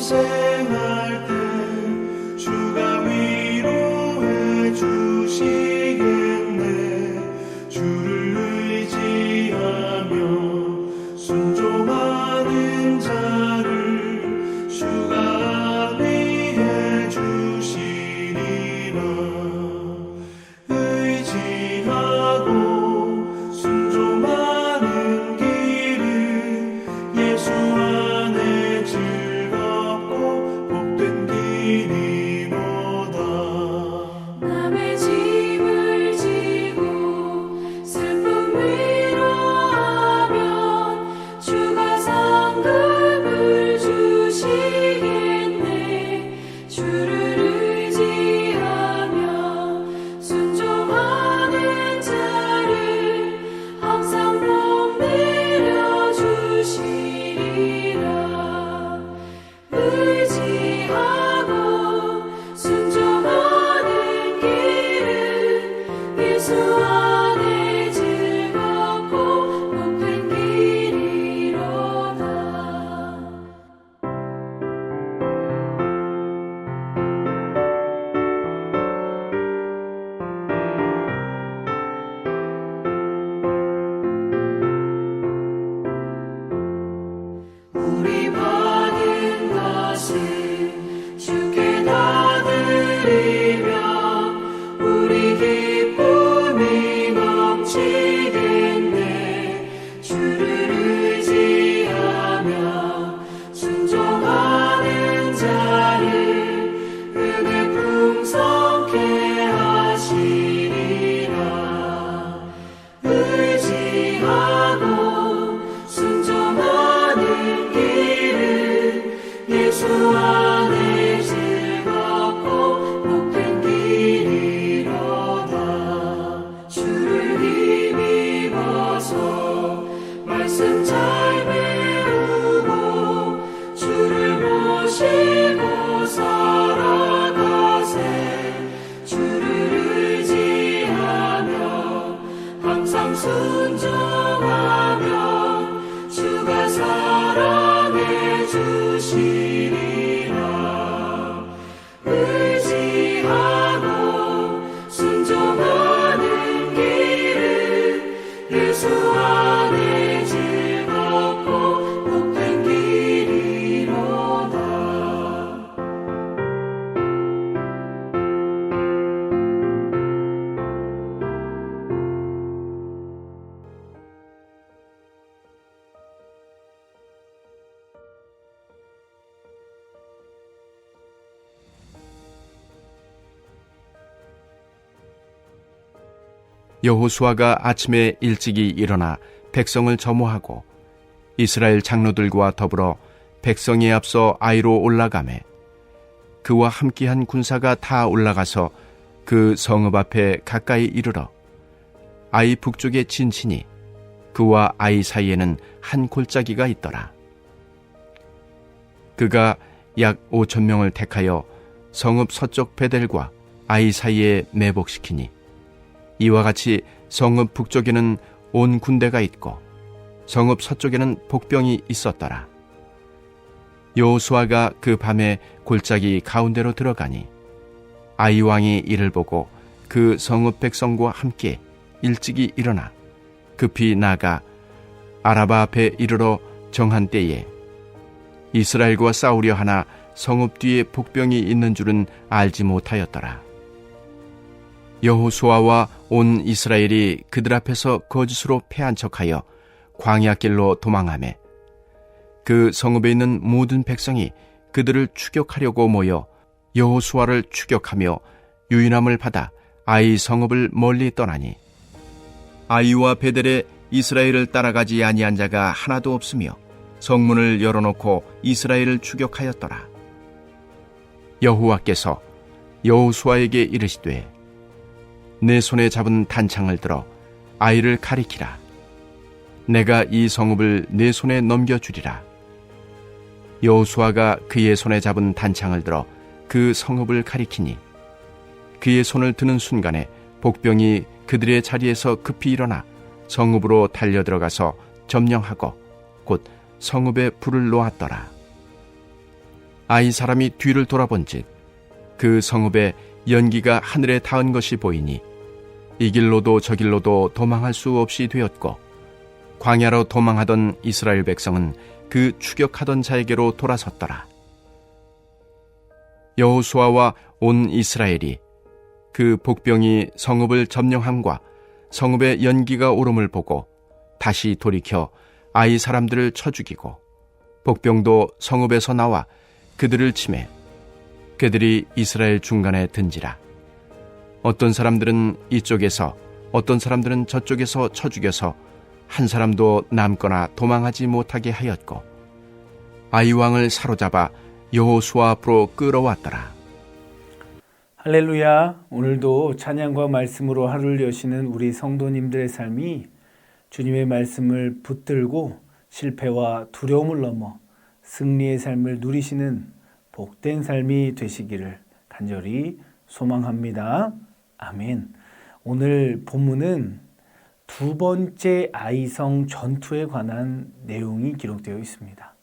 고생할 때 주가 위로해 주시겠네. 주를 의지하며 순종하는 자를 주가 안위해 주시리라. 의지하고 순종하는 길은 예수 안에 즐겁고 복된 길이로다. 남의 짐을 지고 슬픔 위로하면 주가 상급을 주시겠네. 주를 의지하며 순종하는 자를 항상 복 내려 주시리라. 의지하고 순종하는 길은 예수 안에 즐겁고 복된 길이로다. 우리 받은 것을 주께 다 드리며 우리 기쁨이 넘치겠네. 주를 의지하며 순종하는 자를 은혜 풍성케 하시리라. 의지하고 순종하는 길은 예수 안에 즐겁고 복된 길이로다. 주를 힘입어서 말씀 잘 배우고 주를 모시고 살아가세. 주를 의지하며 항상 순종하며 주가 사랑해 주시리라. 의지하고 순종하는 길은 예수 안에 즐겁고 복된 길이로다. 여호수아가 아침에 일찍이 일어나 백성을 점호하고 이스라엘 장로들과 더불어 백성에 앞서 아이로 올라가매 그와 함께한 군사가 다 올라가서 그 성읍 앞에 가까이 이르러 아이 북쪽에 진치니 그와 아이 사이에는 한 골짜기가 있더라. 그가 약 5,000명을 택하여 성읍 서쪽 베델과 아이 사이에 매복시키니 이와 같이 성읍 북쪽에는 온 군대가 있고 성읍 서쪽에는 복병이 있었더라. 여호수아가 그 밤에 골짜기 가운데로 들어가니 아이 왕이 이를 보고 그 성읍 백성과 함께 일찍이 일어나 급히 나가 아라바 앞에 이르러 정한 때에 이스라엘과 싸우려 하나 성읍 뒤에 복병이 있는 줄은 알지 못하였더라. 여호수아와 온 이스라엘이 그들 앞에서 거짓으로 패한 척하여 광야길로 도망하매 그 성읍에 있는 모든 백성이 그들을 추격하려고 모여 여호수아를 추격하며 유인함을 받아 아이 성읍을 멀리 떠나니 아이와 베델에 이스라엘을 따라가지 아니한 자가 하나도 없으며 성문을 열어놓고 이스라엘을 추격하였더라. 여호와께서 여호수아에게 이르시되 내 손에 잡은 단창을 들어 아이를 가리키라. 내가 이 성읍을 내 손에 넘겨주리라. 여호수아가 그의 손에 잡은 단창을 들어 그 성읍을 가리키니 그의 손을 드는 순간에 복병이 그들의 자리에서 급히 일어나 성읍으로 달려들어가서 점령하고 곧 성읍에 불을 놓았더라. 아이 사람이 뒤를 돌아본즉 그 성읍에 연기가 하늘에 닿은 것이 보이니 이 길로도 저 길로도 도망할 수 없이 되었고 광야로 도망하던 이스라엘 백성은 그 추격하던 자에게로 돌아섰더라. 여호수아와 온 이스라엘이 그 복병이 성읍을 점령함과 성읍에 연기가 오름을 보고 다시 돌이켜 아이 사람들을 쳐 죽이고 복병도 성읍에서 나와 그들을 치매 그들이 이스라엘 중간에 든지라. 어떤 사람들은 이쪽에서 어떤 사람들은 저쪽에서 쳐 죽여서 한 사람도 남거나 도망하지 못하게 하였고 아이 왕을 사로잡아 여호수아 앞으로 끌어왔더라. 할렐루야. 오늘도 찬양과 말씀으로 하루를 여시는 우리 성도님들의 삶이 주님의 말씀을 붙들고 실패와 두려움을 넘어 승리의 삶을 누리시는 복된 삶이 되시기를 간절히 소망합니다. 아멘. 오늘 본문은 두 번째 아이성 전투에 관한 내용이 기록되어 있습니다.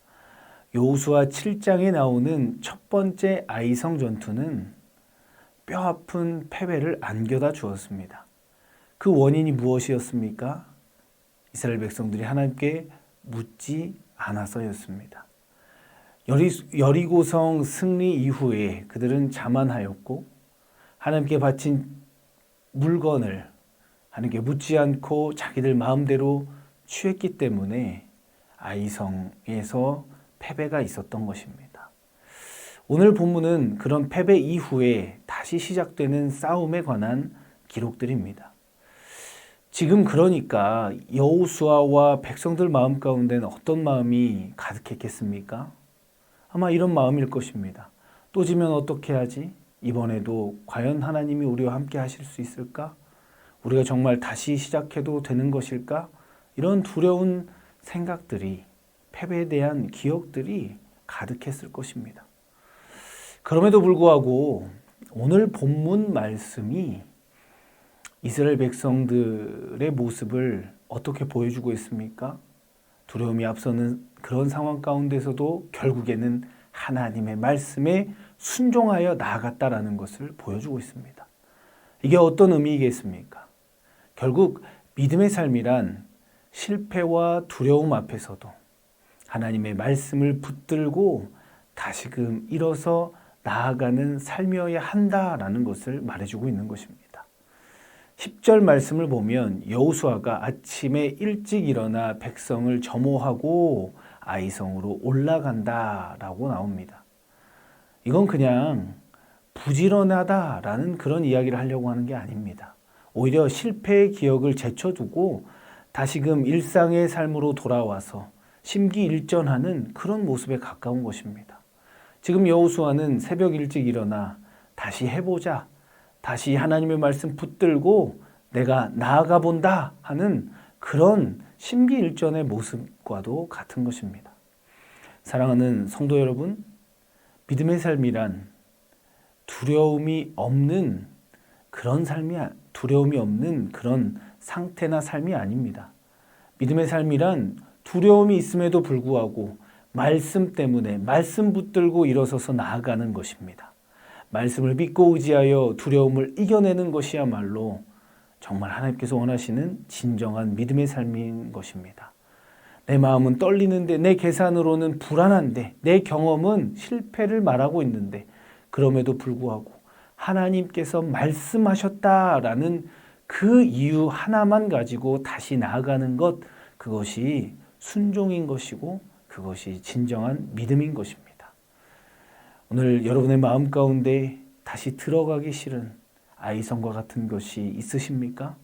여호수아 7장에 나오는 첫 번째 아이성 전투는 뼈아픈 패배를 안겨다 주었습니다. 그 원인이 무엇이었습니까? 이스라엘 백성들이 하나님께 묻지 않아서였습니다. 여리고성 승리 이후에 그들은 자만하였고 하나님께 바친 물건을 하나님께 묻지 않고 자기들 마음대로 취했기 때문에 아이성에서 패배가 있었던 것입니다. 오늘 본문은 그런 패배 이후에 다시 시작되는 싸움에 관한 기록들입니다. 지금 그러니까 여호수아와 백성들 마음 가운데는 어떤 마음이 가득했겠습니까? 아마 이런 마음일 것입니다. 또 지면 어떻게 하지? 이번에도 과연 하나님이 우리와 함께 하실 수 있을까? 우리가 정말 다시 시작해도 되는 것일까? 이런 두려운 생각들이, 패배에 대한 기억들이 가득했을 것입니다. 그럼에도 불구하고 오늘 본문 말씀이 이스라엘 백성들의 모습을 어떻게 보여주고 있습니까? 두려움이 앞서는 그런 상황 가운데서도 결국에는 하나님의 말씀에 순종하여 나아갔다라는 것을 보여주고 있습니다. 이게 어떤 의미이겠습니까? 결국 믿음의 삶이란 실패와 두려움 앞에서도 하나님의 말씀을 붙들고 다시금 일어서 나아가는 삶이어야 한다라는 것을 말해주고 있는 것입니다. 10절 말씀을 보면 여호수아가 아침에 일찍 일어나 백성을 점호하고 아이성으로 올라간다라고 나옵니다. 이건 그냥 부지런하다라는 그런 이야기를 하려고 하는 게 아닙니다. 오히려 실패의 기억을 제쳐두고 다시금 일상의 삶으로 돌아와서 심기일전하는 그런 모습에 가까운 것입니다. 지금 여호수아는 새벽 일찍 일어나 다시 해보자, 다시 하나님의 말씀 붙들고 내가 나아가 본다 하는 그런 심기일전의 모습과도 같은 것입니다. 사랑하는 성도 여러분, 믿음의 삶이란 두려움이 없는 그런 두려움이 없는 그런 상태나 삶이 아닙니다. 믿음의 삶이란 두려움이 있음에도 불구하고 말씀 때문에 말씀 붙들고 일어서서 나아가는 것입니다. 말씀을 믿고 의지하여 두려움을 이겨내는 것이야말로 정말 하나님께서 원하시는 진정한 믿음의 삶인 것입니다. 내 마음은 떨리는데, 내 계산으로는 불안한데, 내 경험은 실패를 말하고 있는데 그럼에도 불구하고 하나님께서 말씀하셨다라는 그 이유 하나만 가지고 다시 나아가는 것, 그것이 순종인 것이고 그것이 진정한 믿음인 것입니다. 오늘 여러분의 마음 가운데 다시 들어가기 싫은 아이성과 같은 것이 있으십니까?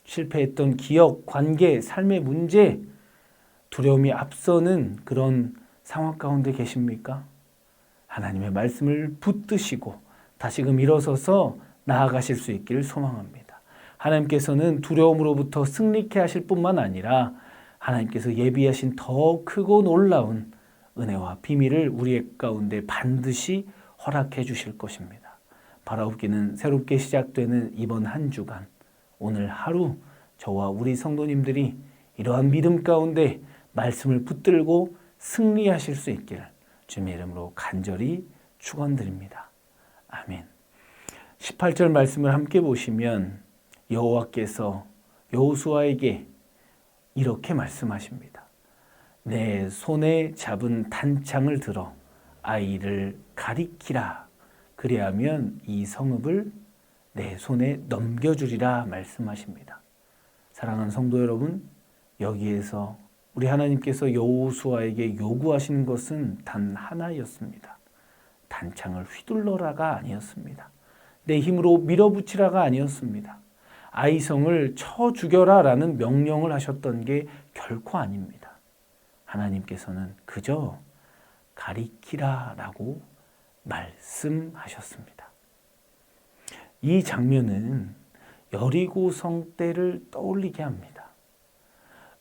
실패했던 기억, 관계, 삶의 문제, 두려움이 앞서는 그런 상황 가운데 계십니까? 하나님의 말씀을 붙드시고 다시금 일어서서 나아가실 수 있기를 소망합니다. 하나님께서는 두려움으로부터 승리케 하실 뿐만 아니라 하나님께서 예비하신 더 크고 놀라운 은혜와 비밀을 우리 가운데 반드시 허락해 주실 것입니다. 바라옵기는 새롭게 시작되는 이번 한 주간, 오늘 하루 저와 우리 성도님들이 이러한 믿음 가운데 말씀을 붙들고 승리하실 수 있기를 주님의 이름으로 간절히 축원드립니다. 아멘. 18절 말씀을 함께 보시면 여호와께서 여호수아에게 이렇게 말씀하십니다. 내 손에 잡은 단창을 들어 아이를 가리키라. 그리하면 이 성읍을 내 손에 넘겨주리라 말씀하십니다. 사랑하는 성도 여러분, 여기에서 우리 하나님께서 여호수아에게 요구하시는 것은 단 하나였습니다. 단창을 휘둘러라가 아니었습니다. 내 힘으로 밀어붙이라가 아니었습니다. 아이성을 쳐 죽여라라는 명령을 하셨던 게 결코 아닙니다. 하나님께서는 그저 가리키라라고 말씀하셨습니다. 이 장면은 여리고성 때를 떠올리게 합니다.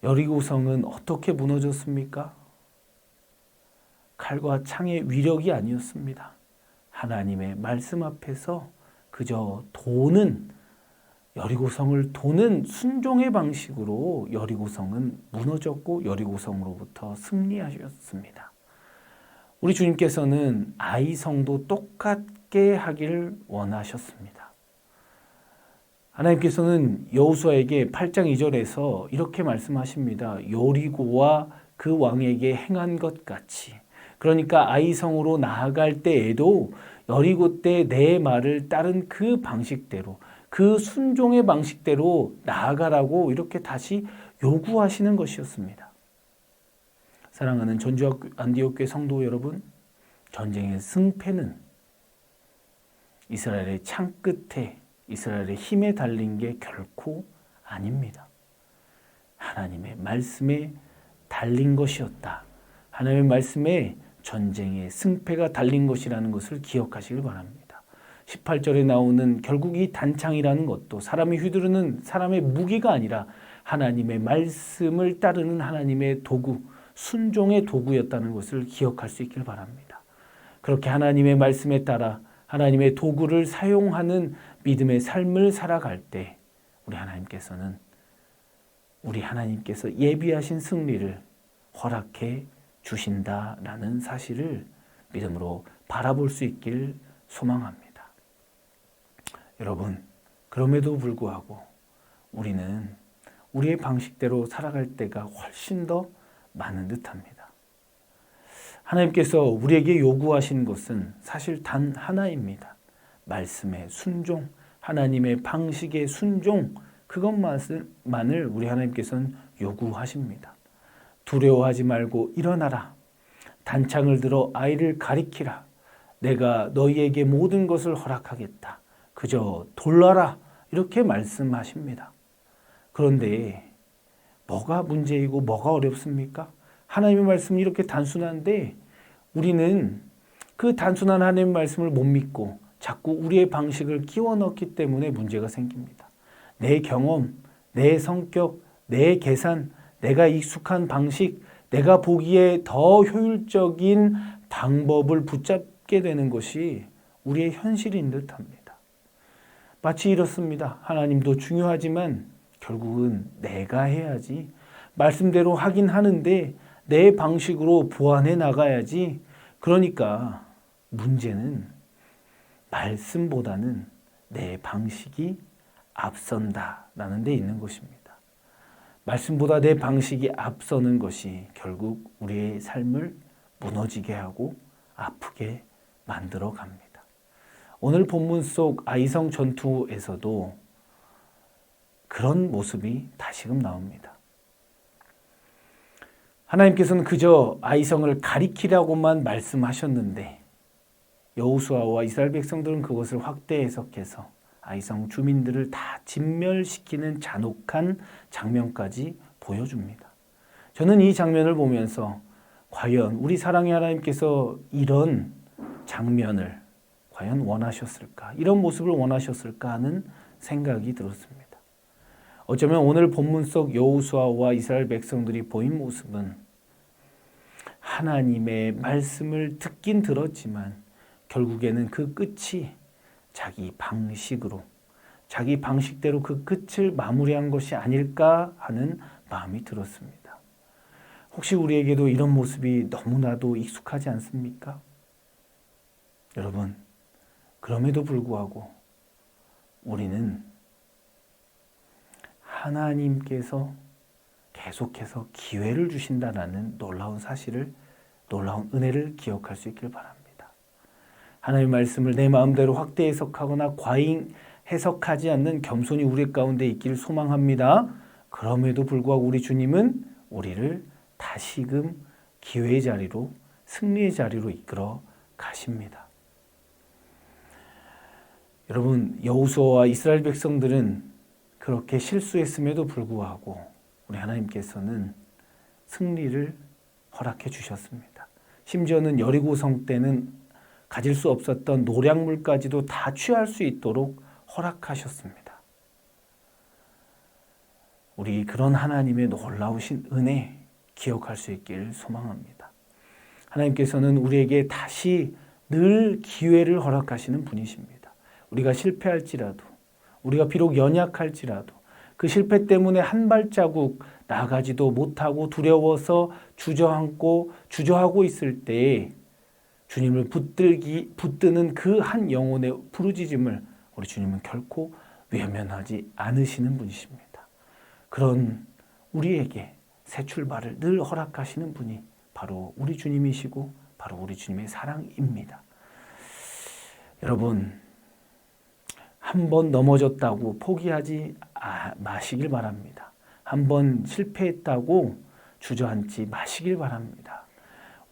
여리고성은 어떻게 무너졌습니까? 칼과 창의 위력이 아니었습니다. 하나님의 말씀 앞에서 그저 여리고성을 도는 순종의 방식으로 여리고성은 무너졌고 여리고성으로부터 승리하셨습니다. 우리 주님께서는 아이성도 똑같게 하기를 원하셨습니다. 하나님께서는 여호수아에게 8장 2절에서 이렇게 말씀하십니다. 여리고와 그 왕에게 행한 것 같이. 그러니까 아이성으로 나아갈 때에도 여리고 때 내 말을 따른 그 방식대로, 그 순종의 방식대로 나아가라고 이렇게 다시 요구하시는 것이었습니다. 사랑하는 전주 안디옥교회 성도 여러분, 전쟁의 승패는 이스라엘의 창 끝에 이스라엘의 힘에 달린 게 결코 아닙니다. 하나님의 말씀에 달린 것이었다. 하나님의 말씀에 전쟁의 승패가 달린 것이라는 것을 기억하시길 바랍니다. 18절에 나오는 결국 이 단창이라는 것도 사람이 휘두르는 사람의 무기가 아니라 하나님의 말씀을 따르는 하나님의 도구, 순종의 도구였다는 것을 기억할 수 있길 바랍니다. 그렇게 하나님의 말씀에 따라 하나님의 도구를 사용하는 믿음의 삶을 살아갈 때 우리 하나님께서 예비하신 승리를 허락해 주신다라는 사실을 믿음으로 바라볼 수 있길 소망합니다. 여러분, 그럼에도 불구하고 우리는 우리의 방식대로 살아갈 때가 훨씬 더 많은 듯합니다. 하나님께서 우리에게 요구하신 것은 사실 단 하나입니다. 말씀의 순종, 하나님의 방식의 순종, 그것만을 우리 하나님께서는 요구하십니다. 두려워하지 말고 일어나라. 단창을 들어 아이를 가리키라. 내가 너희에게 모든 것을 허락하겠다. 그저 돌라라. 이렇게 말씀하십니다. 그런데 뭐가 문제이고 뭐가 어렵습니까? 하나님의 말씀이 이렇게 단순한데 우리는 그 단순한 하나님의 말씀을 못 믿고 자꾸 우리의 방식을 끼워 넣기 때문에 문제가 생깁니다. 내 경험, 내 성격, 내 계산, 내가 익숙한 방식, 내가 보기에 더 효율적인 방법을 붙잡게 되는 것이 우리의 현실인 듯합니다. 마치 이렇습니다. 하나님도 중요하지만 결국은 내가 해야지. 말씀대로 하긴 하는데 내 방식으로 보완해 나가야지. 그러니까 문제는 말씀보다는 내 방식이 앞선다라는 데 있는 것입니다. 말씀보다 내 방식이 앞서는 것이 결국 우리의 삶을 무너지게 하고 아프게 만들어 갑니다. 오늘 본문 속 아이성 전투에서도 그런 모습이 다시금 나옵니다. 하나님께서는 그저 아이성을 가리키라고만 말씀하셨는데 여호수아와 이스라엘 백성들은 그것을 확대 해석해서 아이성 주민들을 다 진멸시키는 잔혹한 장면까지 보여줍니다. 저는 이 장면을 보면서 과연 우리 사랑의 하나님께서 이런 장면을 과연 원하셨을까? 이런 모습을 원하셨을까 하는 생각이 들었습니다. 어쩌면 오늘 본문 속 여호수아와 이스라엘 백성들이 보인 모습은 하나님의 말씀을 듣긴 들었지만 결국에는 그 끝이 자기 방식으로, 자기 방식대로 그 끝을 마무리한 것이 아닐까 하는 마음이 들었습니다. 혹시 우리에게도 이런 모습이 너무나도 익숙하지 않습니까? 여러분, 그럼에도 불구하고 우리는 하나님께서 계속해서 기회를 주신다는 놀라운 사실을, 놀라운 은혜를 기억할 수 있길 바랍니다. 하나님의 말씀을 내 마음대로 확대 해석하거나 과잉 해석하지 않는 겸손이 우리 가운데 있기를 소망합니다. 그럼에도 불구하고 우리 주님은 우리를 다시금 기회의 자리로, 승리의 자리로 이끌어 가십니다. 여러분, 여호수아와 이스라엘 백성들은 그렇게 실수했음에도 불구하고 우리 하나님께서는 승리를 허락해 주셨습니다. 심지어는 여리고성 때는 가질 수 없었던 노량물까지도 다 취할 수 있도록 허락하셨습니다. 우리 그런 하나님의 놀라우신 은혜 기억할 수 있길 소망합니다. 하나님께서는 우리에게 다시 늘 기회를 허락하시는 분이십니다. 우리가 실패할지라도, 우리가 비록 연약할지라도 그 실패 때문에 한 발자국 나가지도 못하고 두려워서 주저하고 있을 때에 주님을 붙드는 그 한 영혼의 부르짖음을 우리 주님은 결코 외면하지 않으시는 분이십니다. 그런 우리에게 새 출발을 늘 허락하시는 분이 바로 우리 주님이시고 바로 우리 주님의 사랑입니다. 여러분, 한 번 넘어졌다고 포기하지 마시길 바랍니다. 한 번 실패했다고 주저앉지 마시길 바랍니다.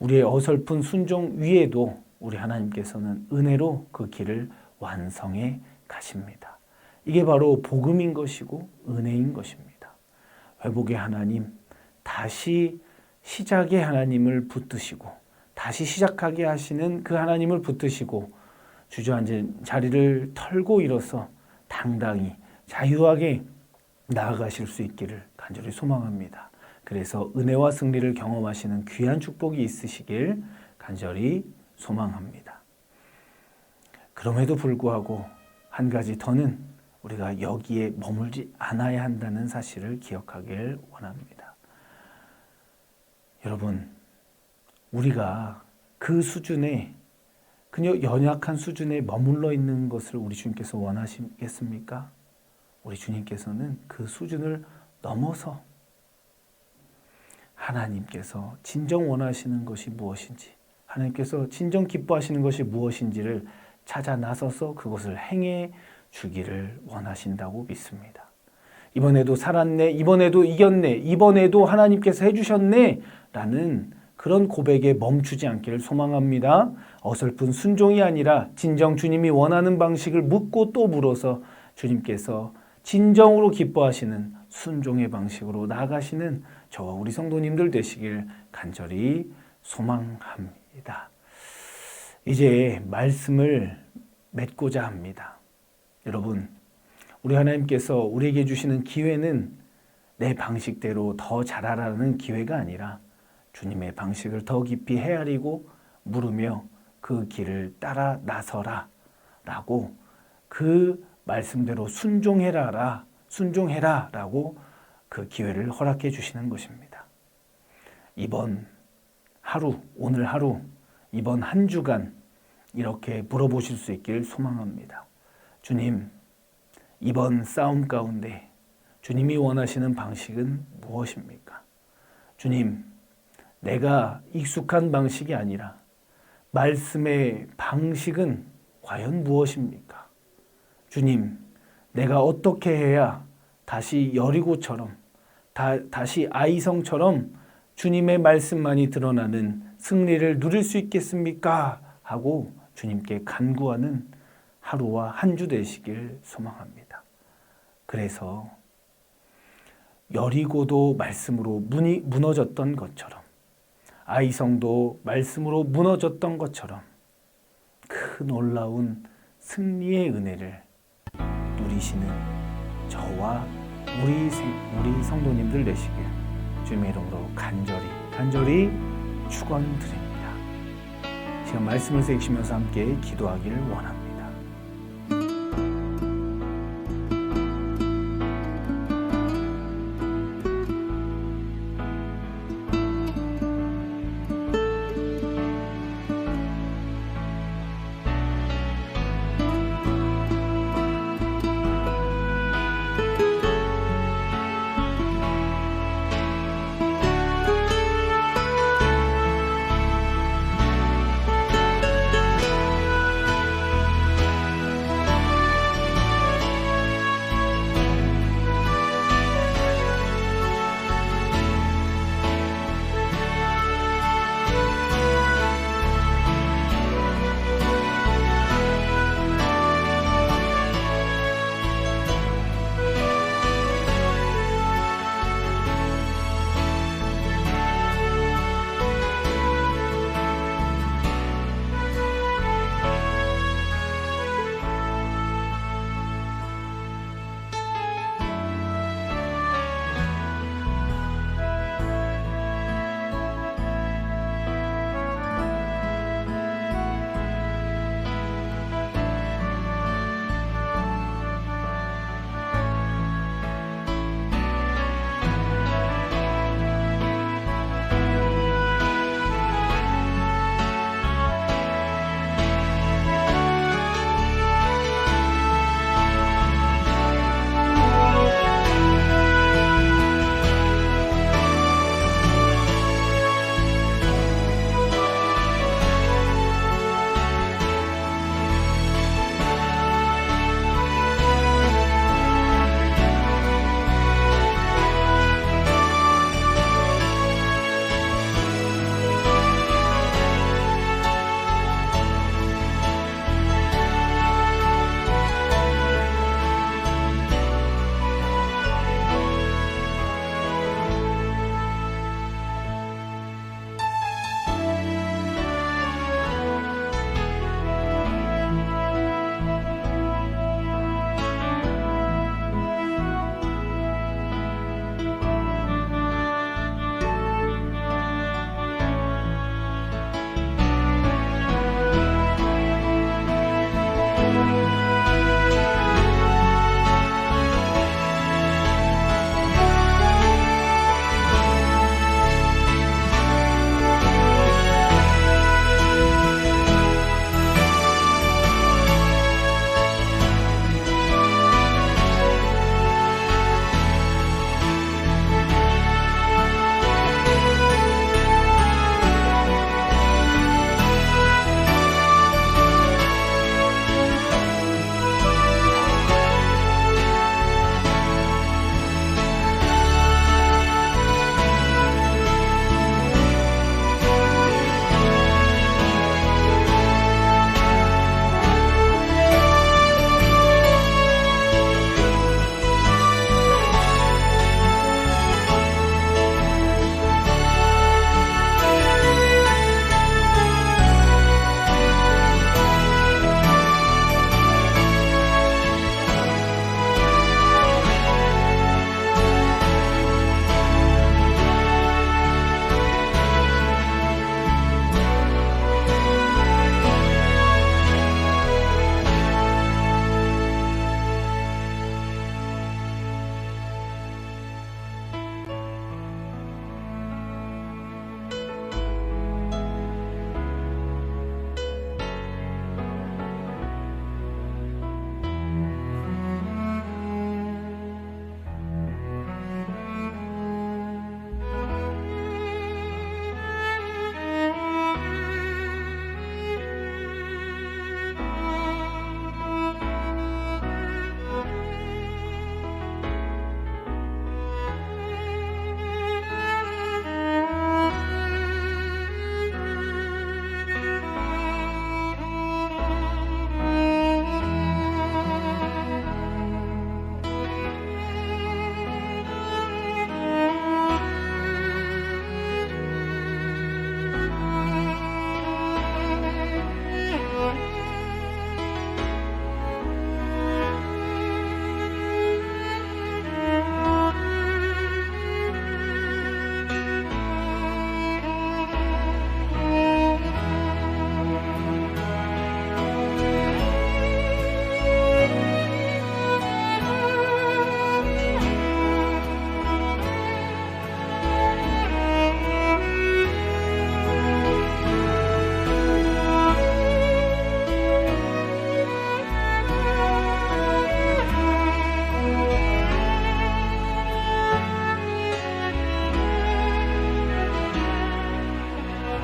우리의 어설픈 순종 위에도 우리 하나님께서는 은혜로 그 길을 완성해 가십니다. 이게 바로 복음인 것이고 은혜인 것입니다. 회복의 하나님, 다시 시작의 하나님을 붙드시고 다시 시작하게 하시는 그 하나님을 붙드시고 주저앉은 자리를 털고 일어서 당당히 자유하게 나아가실 수 있기를 간절히 소망합니다. 그래서 은혜와 승리를 경험하시는 귀한 축복이 있으시길 간절히 소망합니다. 그럼에도 불구하고 한 가지 더는 우리가 여기에 머물지 않아야 한다는 사실을 기억하길 원합니다. 여러분, 우리가 그 수준에, 그냥 연약한 수준에 머물러 있는 것을 우리 주님께서 원하시겠습니까? 우리 주님께서는 그 수준을 넘어서 하나님께서 진정 원하시는 것이 무엇인지, 하나님께서 진정 기뻐하시는 것이 무엇인지를 찾아 나서서 그것을 행해 주기를 원하신다고 믿습니다. 이번에도 살았네, 이번에도 이겼네, 이번에도 하나님께서 해주셨네 라는 그런 고백에 멈추지 않기를 소망합니다. 어설픈 순종이 아니라 진정 주님이 원하는 방식을 묻고 또 물어서 주님께서 진정으로 기뻐하시는 순종의 방식으로 나아가시는 저와 우리 성도님들 되시길 간절히 소망합니다. 이제 말씀을 맺고자 합니다. 여러분, 우리 하나님께서 우리에게 주시는 기회는 내 방식대로 더 잘하라는 기회가 아니라 주님의 방식을 더 깊이 헤아리고 물으며 그 길을 따라 나서라 라고, 그 말씀대로 순종해라 라고 그 기회를 허락해 주시는 것입니다. 이번 하루, 오늘 하루, 이번 한 주간 이렇게 물어보실 수 있길 소망합니다. 주님, 이번 싸움 가운데 주님이 원하시는 방식은 무엇입니까? 주님, 내가 익숙한 방식이 아니라 말씀의 방식은 과연 무엇입니까? 주님, 내가 어떻게 해야 다시 여리고처럼, 다시 아이성처럼 주님의 말씀만이 드러나는 승리를 누릴 수 있겠습니까? 하고 주님께 간구하는 하루와 한 주 되시길 소망합니다. 그래서 여리고도 말씀으로 문이 무너졌던 것처럼, 아이성도 말씀으로 무너졌던 것처럼 그 놀라운 승리의 은혜를 누리시는 저와 우리 성도님들 되시길 주님의 이름으로 간절히 축원드립니다. 지금 말씀을 새기시면서 함께 기도하기를 원합니다.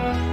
주